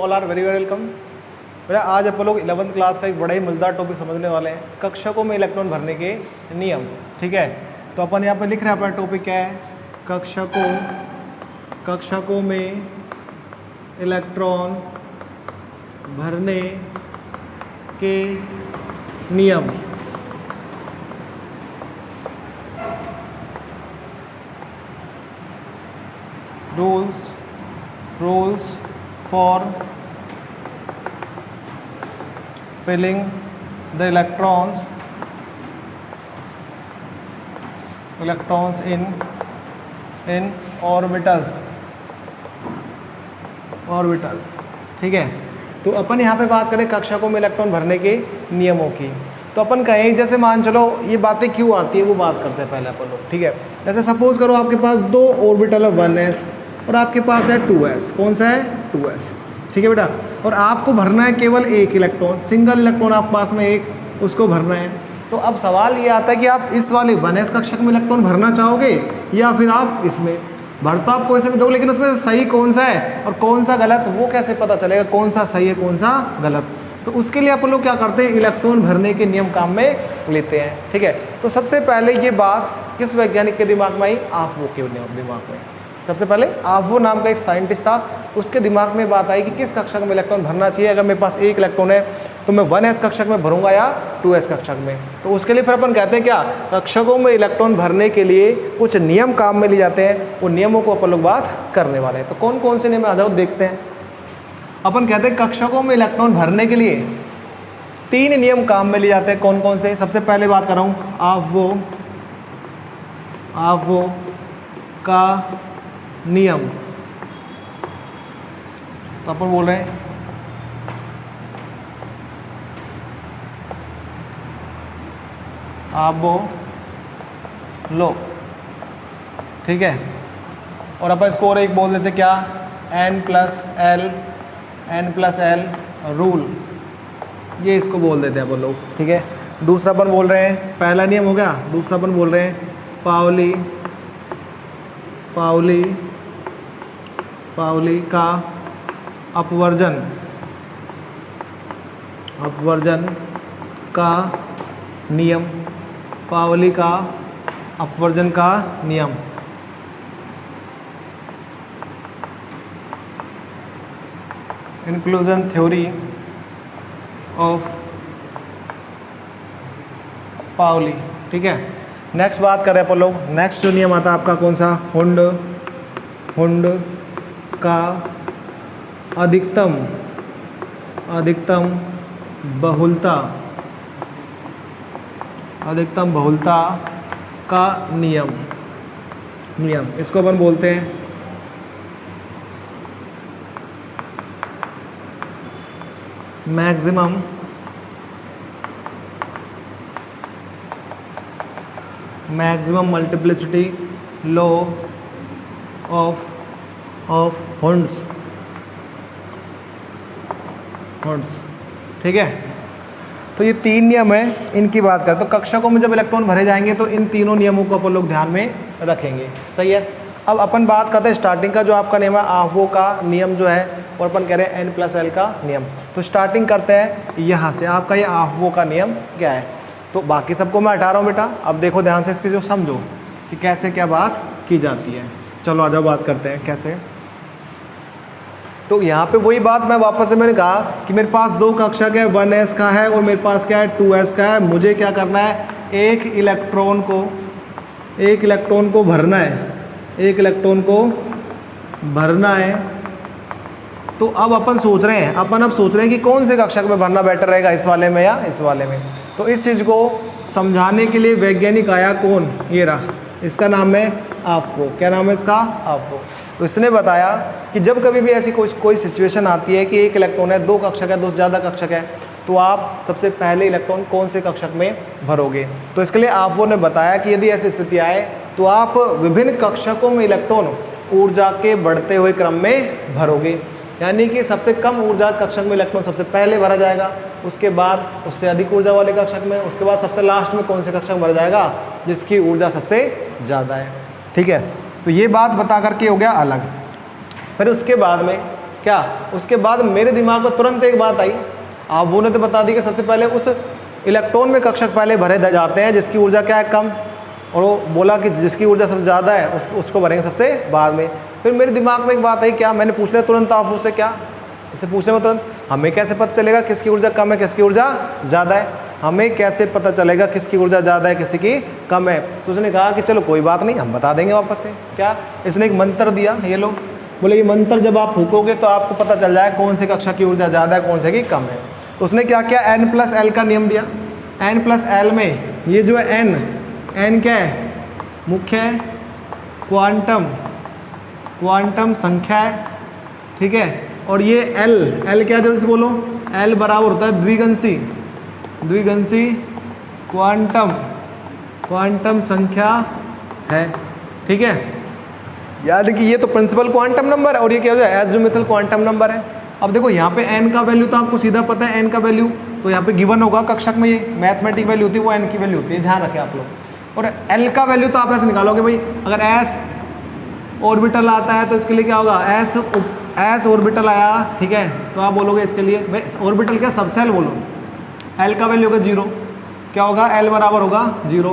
All are very welcome. बेटा आज अपन लोग 11th क्लास का एक बड़ा ही मज़ेदार टॉपिक समझने वाले हैं, कक्षकों में इलेक्ट्रॉन भरने के नियम। ठीक है, तो अपन यहाँ पे लिख रहे हैं, अपना टॉपिक क्या है, कक्षकों में इलेक्ट्रॉन भरने के नियम। rules for filling the electrons in orbitals। ठीक है, तो अपन यहाँ पे बात करें कक्षकों में इलेक्ट्रॉन भरने के नियमों की। तो अपन कहें जैसे मान चलो ये बातें क्यों आती है वो बात करते हैं पहले अपन लोग। ठीक है, जैसे सपोज करो आपके पास दो ऑर्बिटल है 1s और आपके पास है 2s। कौन सा है? 2s। ठीक है बेटा, और आपको भरना है केवल एक इलेक्ट्रॉन, सिंगल इलेक्ट्रॉन आपके पास में एक, उसको भरना है। तो अब सवाल ये आता है कि आप इस वाले 1s कक्षक में इलेक्ट्रॉन भरना चाहोगे या फिर आप इसमें। भर तो आप कोई से भी दो, लेकिन उसमें सही कौन सा है और कौन सा गलत, वो कैसे पता चलेगा कौन सा सही है कौन सा गलत। तो उसके लिए अपन लोग क्या करते हैं, इलेक्ट्रॉन भरने के नियम काम में लेते हैं। ठीक है, तो सबसे पहले ये बात किस वैज्ञानिक के दिमाग में आई? आफवो के दिमाग में। सबसे पहले आफवो नाम का एक साइंटिस्ट था, उसके दिमाग में बात आई कि किस कक्षक में इलेक्ट्रॉन भरना चाहिए। अगर मेरे पास एक इलेक्ट्रॉन है तो मैं 1s कक्षक में भरूंगा या 2s कक्षक में। तो उसके लिए फिर अपन कहते हैं क्या, कक्षकों में इलेक्ट्रॉन भरने के लिए कुछ नियम काम में लिए जाते हैं। उन नियमों को अपन लोग बात करने वाले हैं। तो कौन कौन से नियम आ जाओ देखते हैं। अपन कहते हैं कक्षकों में इलेक्ट्रॉन भरने के लिए 3 नियम काम में लिए जाते हैं। कौन कौन से? सबसे पहले बात कर रहा हूँ आफवो का नियम। तो अपन बोल रहे हैं आफवो लो। ठीक है, और अपन इसको और एक बोल देते क्या, N+L रूल, ये इसको बोल देते हैं अपन लोग। ठीक है, दूसरा अपन बोल रहे हैं, पहला नियम हो गया। दूसरा अपन बोल रहे हैं पाउली का अपवर्जन का नियम। पाउली का अपवर्जन का नियम। Inclusion theory of Pauli. ठीक है, नेक्स्ट बात करें अपन लोग। नेक्स्ट जो नियम आता है आपका कौन सा, हुंड का अधिकतम बहुलता का नियम। इसको अपन बोलते हैं maximum multiplicity law of Hund's. ठीक है, तो ये 3 नियम है, इनकी बात करें तो कक्षकों में जब इलेक्ट्रॉन भरे जाएंगे तो इन तीनों नियमों को अपन लोग ध्यान में रखेंगे। सही है, अब अपन बात करते हैं स्टार्टिंग का जो आपका नियम है आफवो का नियम जो है, और अपन कह रहे हैं N+L का नियम। तो स्टार्टिंग करते हैं यहाँ से, आपका ये आफवो का नियम क्या है। तो बाकी सबको मैं हटा रहा हूँ बेटा, अब देखो ध्यान से इसकी जो समझो कि कैसे क्या बात की जाती है। चलो आ जाओ बात करते हैं कैसे। तो यहाँ पे वही बात मैं वापस से मैंने कहा कि मेरे पास 2 कक्षक है, 1s का है और मेरे पास क्या है 2s का है। मुझे क्या करना है, एक इलेक्ट्रॉन को भरना है। तो अब अपन सोच रहे हैं कि कौन से कक्षक में भरना बेटर रहेगा, इस वाले में या इस वाले में। तो इस चीज़ को समझाने के लिए वैज्ञानिक आया कौन, ये रहा, इसका नाम है आफवो। क्या नाम है इसका? आफवो। तो इसने बताया कि जब कभी भी ऐसी कोई सिचुएशन आती है कि एक इलेक्ट्रॉन है, 2 कक्षक है, 2 से ज़्यादा कक्षक है, तो आप सबसे पहले इलेक्ट्रॉन कौन से कक्षक में भरोगे। तो इसके लिए आफवो ने बताया कि यदि ऐसी स्थिति आए तो आप विभिन्न कक्षकों में इलेक्ट्रॉन ऊर्जा के बढ़ते हुए क्रम में भरोगे। यानी कि सबसे कम ऊर्जा कक्षक में इलेक्ट्रॉन सबसे पहले भरा जाएगा, उसके बाद उससे अधिक ऊर्जा वाले कक्षक में, उसके बाद सबसे लास्ट में कौन से कक्षक में भरा जाएगा, जिसकी ऊर्जा सबसे ज़्यादा है। ठीक है, तो ये बात बता करके हो गया अलग। फिर उसके बाद में क्या? उसके बाद मेरे दिमाग में तुरंत एक बात आई, आप वो ने तो बता दी कि सबसे पहले उस इलेक्ट्रॉन में कक्षक पहले भरे जाते हैं जिसकी ऊर्जा क्या है, कम, और वो बोला कि जिसकी ऊर्जा सबसे ज़्यादा है उसको भरेंगे सबसे बाद में। फिर मेरे दिमाग में एक बात आई, क्या? मैंने पूछ लिया तुरंत आप उससे, क्या इससे पूछने में तुरंत हमें कैसे पता चलेगा किसकी ऊर्जा कम है किसकी ऊर्जा ज़्यादा है? हमें कैसे पता चलेगा किसकी ऊर्जा ज़्यादा है किसी की कम है? तो उसने कहा कि चलो कोई बात नहीं, हम बता देंगे वापस से। क्या? इसने एक मंत्र दिया, ये लो, बोले ये मंत्र जब आप फूकोगे तो आपको पता चल जाए कौन से कक्षा की ऊर्जा ज़्यादा है कौन से की कम है। तो उसने क्या किया, n+l का नियम दिया। n+l में ये जो है n क्या है, मुख्य है, क्वांटम संख्या है, ठीक है, और ये l क्या, जल्दी से बोलो, l बराबर होता है द्विगंशी क्वांटम संख्या है, ठीक है। यानी कि ये तो प्रिंसिपल क्वांटम नंबर है और ये क्या हो जाए, एज़ोमुथल क्वांटम नंबर है। अब देखो यहाँ पे n का वैल्यू तो आपको सीधा पता है, n का वैल्यू तो यहाँ पे गिवन होगा कक्षक में, ये मैथमेटिक वैल्यू होती है, वो n की वैल्यू होती है, ध्यान रखें आप लोग। और l का वैल्यू तो आप ऐसे निकालोगे भाई, अगर s ऑर्बिटल आता है तो इसके लिए क्या होगा, s ऑर्बिटल आया, ठीक है, तो आप बोलोगे इसके लिए भाई ऑर्बिटल क्या, सबसेल बोलो, l का वैल्यू होगा 0, क्या होगा, l बराबर होगा 0,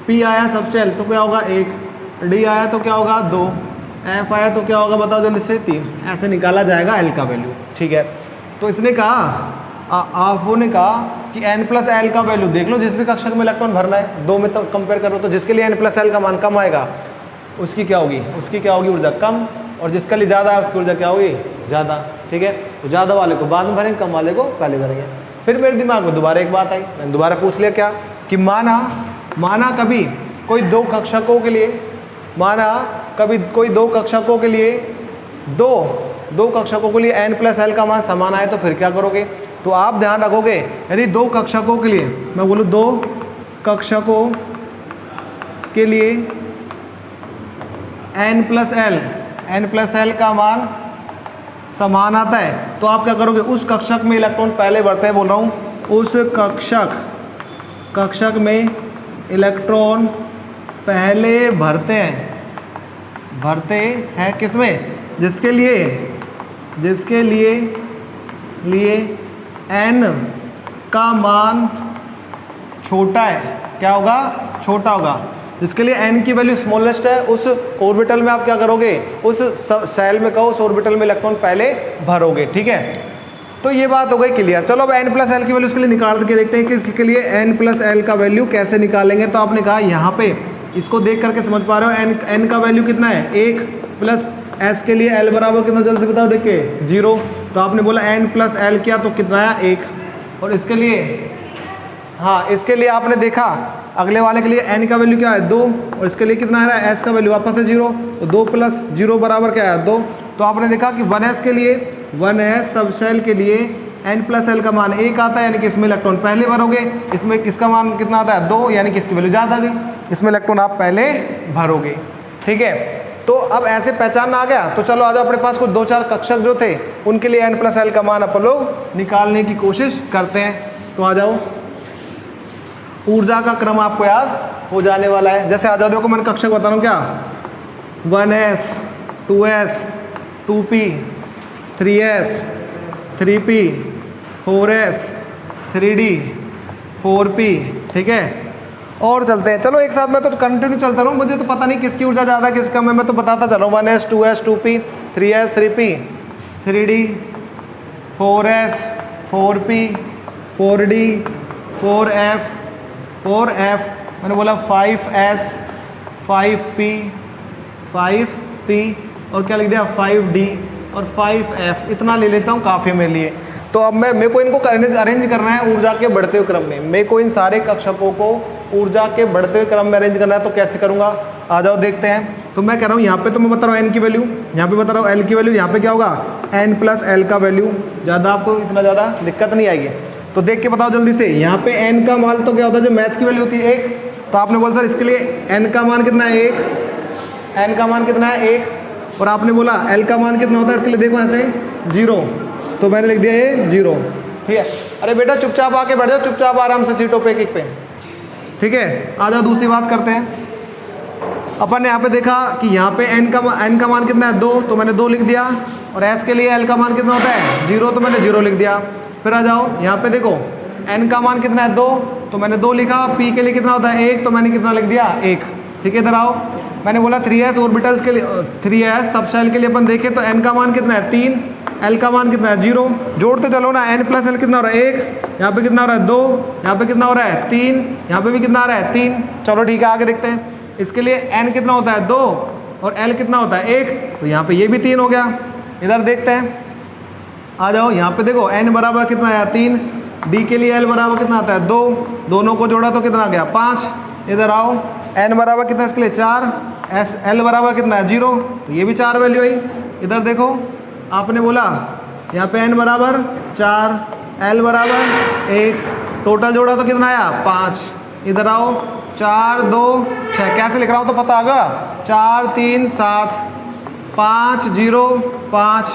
p आया सबसेल तो क्या होगा 1, d आया तो क्या होगा 2, f आया तो क्या होगा बताओ जल्दी से 3, ऐसे निकाला जाएगा l का वैल्यू, ठीक है। तो इसने कहा आपो ने कहा कि n+l का वैल्यू देख लो, जिस भी कक्षक में इलेक्ट्रॉन भरना है, दो में तो कंपेयर करो, तो जिसके लिए n+l का मान कम आएगा उसकी क्या होगी, ऊर्जा कम, और जिसके लिए ज़्यादा है उसकी ऊर्जा क्या होगी, ज़्यादा, ठीक है। तो ज़्यादा वाले को बाद में भरेंगे, कम वाले को पहले भरेंगे। फिर मेरे दिमाग में दोबारा एक बात आई, मैंने दोबारा पूछ लिया, क्या कि माना कभी कोई दो कक्षकों के लिए, दो कक्षकों के लिए n+l का मान समान आए तो फिर क्या करोगे? तो आप ध्यान रखोगे, यदि दो कक्षकों के लिए, मैं बोलूँ दो कक्षकों के लिए n+l का मान समान आता है तो आप क्या करोगे, उस कक्षक में इलेक्ट्रॉन पहले भरते हैं, बोल रहा हूँ, उस कक्षक में इलेक्ट्रॉन पहले भरते हैं किसमें, जिसके लिए n का मान छोटा है, क्या होगा, छोटा होगा, जिसके लिए n की वैल्यू स्मॉलेस्ट है, उस ऑर्बिटल में आप क्या करोगे, उस सेल में कहो, उस ऑर्बिटल में इलेक्ट्रॉन पहले भरोगे, ठीक है। तो ये बात हो गई क्लियर। चलो अब n+l की वैल्यू उसके लिए निकाल के देखते हैं कि इसके लिए n+l का वैल्यू कैसे निकालेंगे। तो आपने कहा यहाँ पे इसको देख करके समझ पा रहे हो, n का वैल्यू कितना है 1, प्लस s के लिए l बराबर कितना, जल्द से बताओ देख के 0, तो आपने बोला n+l किया तो कितना आया 1, और इसके लिए, हाँ इसके लिए आपने देखा अगले वाले के लिए n का वैल्यू क्या है 2, और इसके लिए कितना आ रहा है s का वैल्यू वापस से 0, तो 2 + 0 बराबर क्या है 2। तो आपने देखा कि 1s के लिए, 1s सबसेल के लिए n+l का मान 1 आता है, यानी कि इसमें इलेक्ट्रॉन पहले भरोगे, इसमें किसका मान कितना आता है 2, यानी कि इसकी वैल्यू ज़्यादा आ गई, इसमें इलेक्ट्रॉन आप पहले भरोगे, ठीक है। तो अब ऐसे पहचान आ गया, तो चलो आ जाओ, अपने पास कुछ 2-4 कक्षक जो थे उनके लिए n+l का मान अपन लोग निकालने की कोशिश करते हैं। तो आ जाओ, ऊर्जा का क्रम आपको याद हो जाने वाला है। जैसे आ जाओ, देखो मैंने कक्षक बता रहा हूँ क्या, 1s 2s 2p 3s 3p 4s 3d 4p, ठीक है। और चलते हैं, चलो एक साथ में तो कंटिन्यू चलता रहूँ, मुझे तो पता नहीं किसकी ऊर्जा ज़्यादा किस कम है, मैं तो बताता चलो, 1s 2s 2p 3s 3p 3d 4s 4p 4d 4f मैंने बोला 5s 5p 5p और क्या लिख दिया 5d और 5f, इतना ले लेता हूँ काफ़ी मेरे लिए। तो अब मेरे को इनको अरेंज करना है ऊर्जा के बढ़ते हुए क्रम में, मेरे को इन सारे कक्षकों को ऊर्जा के बढ़ते हुए क्रम में अरेंज करना है। तो कैसे करूँगा, आ जाओ देखते हैं। तो मैं कह रहा हूँ यहाँ पे तो मैं बता रहा हूँ n की वैल्यू, यहाँ पे बता रहा हूँ l की वैल्यू, यहाँ पे क्या होगा n+l का वैल्यू, ज़्यादा आपको इतना ज़्यादा दिक्कत नहीं आएगी। तो देख के बताओ जल्दी से, यहाँ पे n का मान तो क्या होता है, जो मैथ की वैल्यू होती है 1, तो आपने बोला सर इसके लिए n का मान कितना है 1, n का मान कितना है 1, और आपने बोला l का मान कितना होता है इसके लिए, देखो ऐसे 0, तो मैंने लिख दिया ये 0, ठीक है। अरे बेटा चुपचाप आके बैठ जाओ, चुपचाप आराम से सीटों पे एक पे, ठीक है। आ जाओ दूसरी बात करते हैं। अपन ने यहाँ पे देखा कि यहाँ पे n का मान कितना है 2, तो मैंने 2 लिख दिया, और एस के लिए एल का मान कितना होता है 0, तो मैंने 0 लिख दिया। फिर आ जाओ यहाँ पे देखो एन का मान कितना है 2, तो मैंने 2 लिखा। पी के लिए कितना होता है 1, तो मैंने कितना लिख दिया 1। ठीक है, इधर आओ, मैंने बोला 3s ऑर्बिटल्स के लिए 3s सब शेल के लिए अपन देखें तो n का मान कितना है 3, l का मान कितना है 0। जोड़ते चलो ना, n प्लस l कितना हो रहा है 1, यहाँ पे कितना हो रहा है 2, यहाँ पे कितना हो रहा है 3, यहाँ पे भी कितना आ रहा है 3। चलो ठीक है, आगे देखते हैं। इसके लिए n कितना होता है 2 और l कितना होता है 1, तो यहाँ पे ये भी 3 हो गया। इधर देखते हैं, आ जाओ यहाँ पे देखो n बराबर कितना आया 3, d के लिए l बराबर कितना आता है 2, दोनों को जोड़ा तो कितना आ गया 5। इधर आओ, n बराबर कितना इसके लिए 4, l बराबर कितना है 0, तो ये भी 4 वैल्यू आई। इधर देखो आपने बोला यहाँ पे n बराबर 4, l बराबर 1, टोटल जोड़ा तो कितना आया 5। इधर आओ 4 2 6, कैसे लिख रहा हूँ तो पता होगा, 4 3 7 5 0 5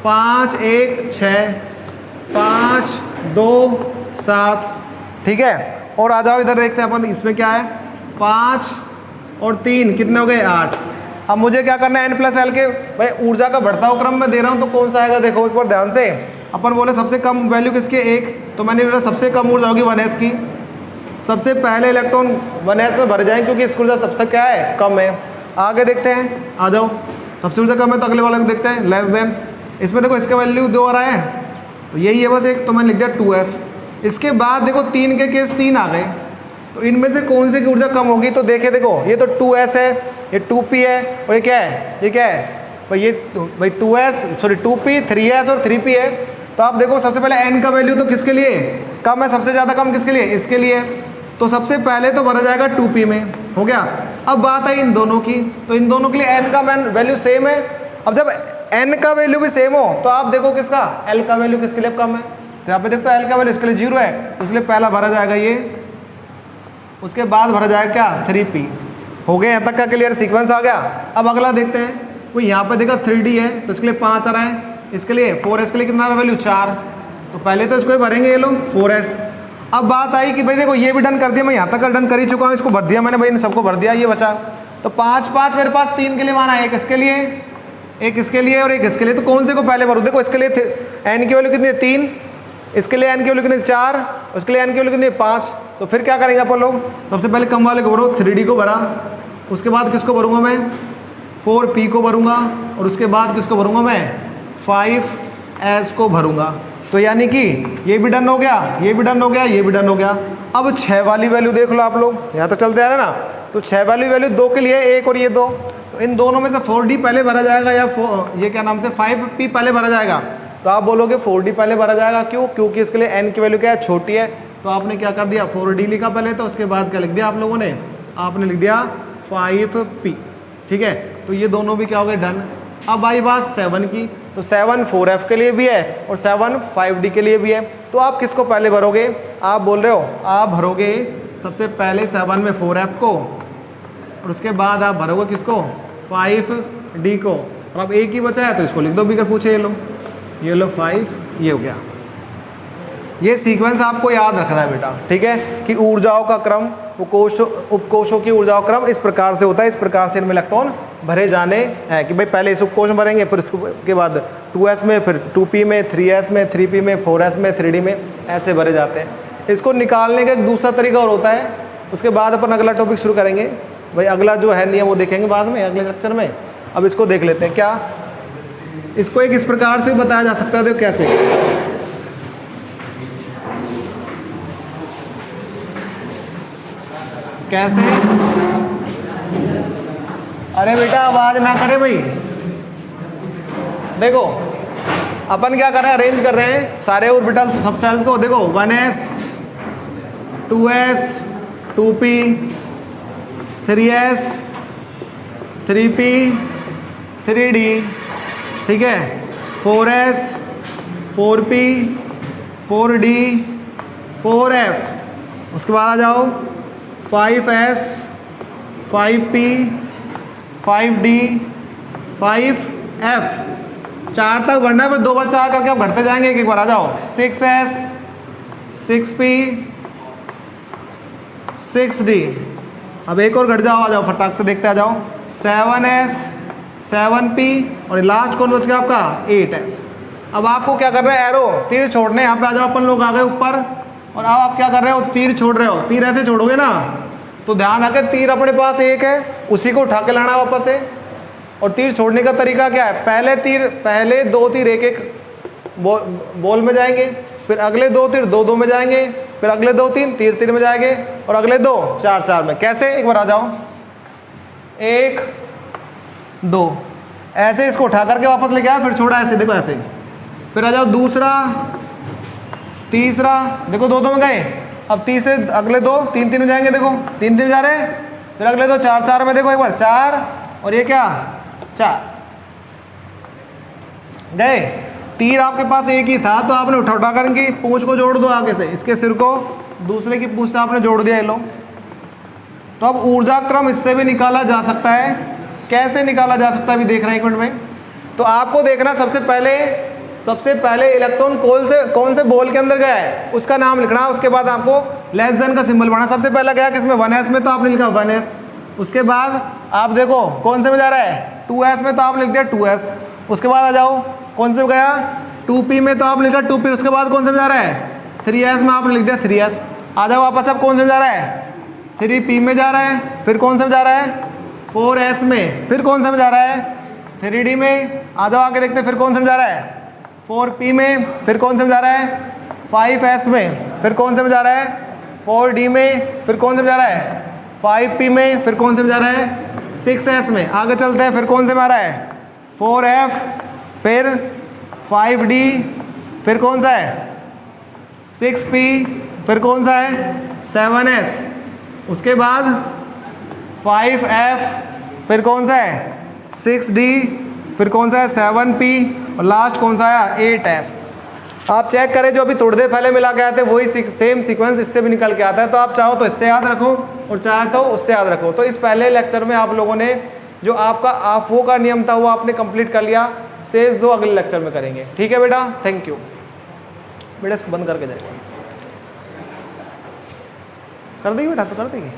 5 1 6 5 2 7। ठीक है, और आ जाओ इधर देखते हैं अपन इसमें क्या है, 5 और 3 कितने हो गए 8। अब मुझे क्या करना है n प्लस एल के, भाई ऊर्जा का बढ़ता हुआ क्रम में दे रहा हूँ तो कौन सा आएगा, देखो एक बार ध्यान से। अपन बोले सबसे कम वैल्यू किसकी 1, तो मैंने बोला सबसे कम ऊर्जा होगी 1s की। सबसे पहले इलेक्ट्रॉन 1s में भर जाएंगे क्योंकि इसकी ऊर्जा सबसे क्या है कम है। आगे देखते हैं, आ जाओ, सबसे ऊर्जा कम है तो अगले वाले को देखते हैं, लेस देन। इसमें देखो इसका वैल्यू 2 आ रहा है, तो यही है बस एक, तो मैंने लिख दिया 2s। इसके बाद देखो 3 के केस 3 आ गए, तो इनमें से कौन से की ऊर्जा कम होगी, तो देखे देखो ये तो 2s है, ये 2p है, और ये क्या है, ये क्या है भाई, ये भाई 2p 3s और 3p है। तो आप देखो सबसे पहले n का वैल्यू तो किसके लिए कम है, सबसे ज़्यादा कम किसके लिए, इसके लिए। तो सबसे पहले तो भरा जाएगा 2p में, हो गया। अब बात आई इन दोनों की, तो इन दोनों के लिए n का वैल्यू सेम है। अब जब n का वैल्यू भी सेम हो तो आप देखो किसका l का वैल्यू किसके लिए कम है, तो यहाँ पे देखो l का वैल्यू इसके लिए 0 है, तो इसलिए पहला भरा जाएगा ये, उसके बाद भरा जाएगा क्या 3p। हो गया, यहाँ तक का क्लियर सीक्वेंस आ गया। अब अगला देखते हैं, वो यहाँ पे देखा 3d है तो इसके लिए 5 आ रहा है, इसके लिए 4s के लिए कितना वैल्यू 4, तो पहले तो इसको ही भरेंगे ये लोग 4s। अब बात आई कि भाई देखो ये भी डन कर दिया, मैं यहाँ तक का डन कर ही चुका हूँ, इसको भर दिया मैंने, भाई इन सबको भर दिया, ये बचा। तो 5 5 मेरे पास 3 के लिए माना, एक इसके लिए, एक इसके लिए और एक इसके लिए। तो कौन से को पहले भरूँ, देखो इसके लिए n की वैल्यू कितनी है 3, इसके लिए n की वैल्यू कितनी 4, उसके लिए n की वैल्यू कितनी 5। तो फिर क्या करेंगे अपन लोग, सबसे पहले कम वाले को भरो, 3d को भरा, उसके बाद किसको भरूँगा मैं 4p को भरूँगा, और उसके बाद किसको भरूँगा मैं 5s को भरूँगा। तो यानी कि ये भी डन हो गया, ये भी डन हो गया, ये भी डन हो गया। अब 6 वाली वैल्यू देख लो आप लोग, यहाँ तो चलते आ रहे ना। तो 6 वाली वैल्यू 2 के लिए 1 और ये 2, तो इन दोनों में से 4d पहले भरा जाएगा या ये क्या नाम से 5p पहले भरा जाएगा। तो आप बोलोगे 4d पहले भरा जाएगा, क्यों, क्योंकि इसके लिए n की वैल्यू क्या है छोटी है। तो आपने क्या कर दिया 4d लिखा पहले, तो उसके बाद क्या लिख दिया आप लोगों ने, आपने लिख दिया 5p। ठीक है, तो ये दोनों भी क्या हो गए डन। अब आई बात 7 की, तो 7 4f के लिए भी है और 7 5d के लिए भी है। तो आप किसको पहले भरोगे, आप बोल रहे हो आप भरोगे सबसे पहले 7 में 4f को, और उसके बाद आप भरोगे किसको 5d को। और अब एक ही बचा है तो इसको लिख दो, बिगर पूछे ये लो 5, ये हो गया। ये सीक्वेंस आपको याद रखना है बेटा, ठीक है, कि ऊर्जाओं का क्रम, उपकोषों की ऊर्जाओं क्रम इस प्रकार से होता है, इस प्रकार से इनमें इलेक्ट्रॉन भरे जाने हैं। कि भाई पहले इस उपकोष में भरेंगे, फिर इसके बाद 2s में, फिर 2p में, 3s में, 3p में, 4s में, 3d में, ऐसे भरे जाते हैं। इसको निकालने का एक दूसरा तरीका और होता है, उसके बाद अपन अगला टॉपिक शुरू करेंगे। भाई अगला जो है नियम वो देखेंगे बाद में अगले लेक्चर में। अब इसको देख लेते हैं, क्या इसको एक इस प्रकार से बताया जा सकता है, देखो कैसे। कैसे, अरे बेटा आवाज ना करे भाई। देखो अपन क्या कर रहे हैं, अरेंज कर रहे हैं सारे ऑर्बिटल सब सेल्स को। देखो 1s 2s 2p 3s 3p 3d, ठीक है, 4s 4p 4d 4f। उसके बाद आ जाओ 5s 5p 5d 5f। 4 तक बढ़ना है, फिर 2 बार 4 करके आप बढ़ते जाएंगे, एक बार आ जाओ 6s 6p 6d। अब एक और घट जाओ, आ जाओ फटाक से देखते आ जाओ 7s 7p और लास्ट कौन बच गया आपका 8s। अब आपको क्या कर रहे हैं, एरो तीर छोड़ने, यहाँ पे आ जाओ, अपन लोग आ गए ऊपर, और अब आप क्या कर रहे हो, तीर छोड़ रहे हो। तीर ऐसे छोड़ोगे ना तो ध्यान रखे तीर अपने पास एक है, उसी को उठा के लाना वापस से। और तीर छोड़ने का तरीका क्या है, पहले 2 तीर एक एक बॉल में जाएंगे, फिर अगले 2 तीर 2 2 में जाएंगे, फिर अगले 2 तीर 3 में जाएंगे, और अगले 2 4 4 में। कैसे, एक बार आ जाओ, 1 2 ऐसे इसको उठा करके वापस लेके आया, फिर छोड़ा ऐसे, देखो ऐसे, फिर आ जाओ दूसरा तीसरा, देखो 2 2 में गए, अब तीसरे अगले 2 3 3 में जाएंगे, देखो 3 3 जा रहे हैं, फिर अगले 2 4 4 में, देखो एक बार 4 और ये क्या 4 गए। तीर आपके पास एक ही था तो आपने उठा उठा कर इनकी पूंछ को जोड़ दो आगे से, इसके सिर को दूसरे की पूंछ से आपने जोड़ दिया, ये लो। तो अब ऊर्जा क्रम इससे भी निकाला जा सकता है। कैसे निकाला जा सकता है अभी देख रहे हैं 1 मिनट में। तो आपको देखना सबसे पहले इलेक्ट्रॉन कौन से बॉल के अंदर गया है उसका नाम लिखना, उसके बाद आपको लेस देन का सिंबल बढ़ाना। सबसे पहला गया किसमें, 1s में, तो आपने लिखा 1s। उसके बाद आप देखो कौन से में जा रहा है, 2s में, तो आपने लिख दिया 2s। उसके बाद आ जाओ कौन से में गया, 2p में, तो आपने लिखा 2p। उसके बाद कौन से में जा रहा है, 3s में, आपने लिख दिया 3s। आ जाओ वापस, अब कौन से में जा रहा है, 3p में जा रहा है, फिर कौन से में जा रहा है, 4s में, फिर कौन से में जा रहा है, 3d में। आ जाओ आगे देखते हैं फिर कौन से में जा रहा है, 4p में, फिर कौन से में जा रहा है, 5s में, फिर कौन से में जा रहा है, 4d में, फिर कौन से में जा रहा है, 5p में, फिर कौन से में जा रहा है, 6s में। आगे चलते हैं, फिर कौन से में आ रहा है, 4f, फिर 5d, फिर कौन सा है, 6p, फिर कौन सा है, 7s। उसके बाद 5f, फिर कौन सा है, 6d, फिर कौन सा है, 7p, और लास्ट कौन सा आया, 8s। आप चेक करें, जो अभी थोड़ी देर पहले मिला के आए थे वही सेम सीक्वेंस इससे भी निकल के आता है। तो आप चाहो तो इससे याद रखो और चाहे तो उससे याद रखो। तो इस पहले लेक्चर में आप लोगों ने जो आपका आफो का नियम था वो आपने कंप्लीट कर लिया। शेष 2 अगले लेक्चर में करेंगे। ठीक है बेटा, थैंक यू। बेटा इसको बंद करके जाएगा, कर देगी बेटा, तो कर देगी,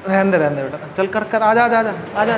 रहने दे बेटा, चल कर आजा आजा आजा आजा।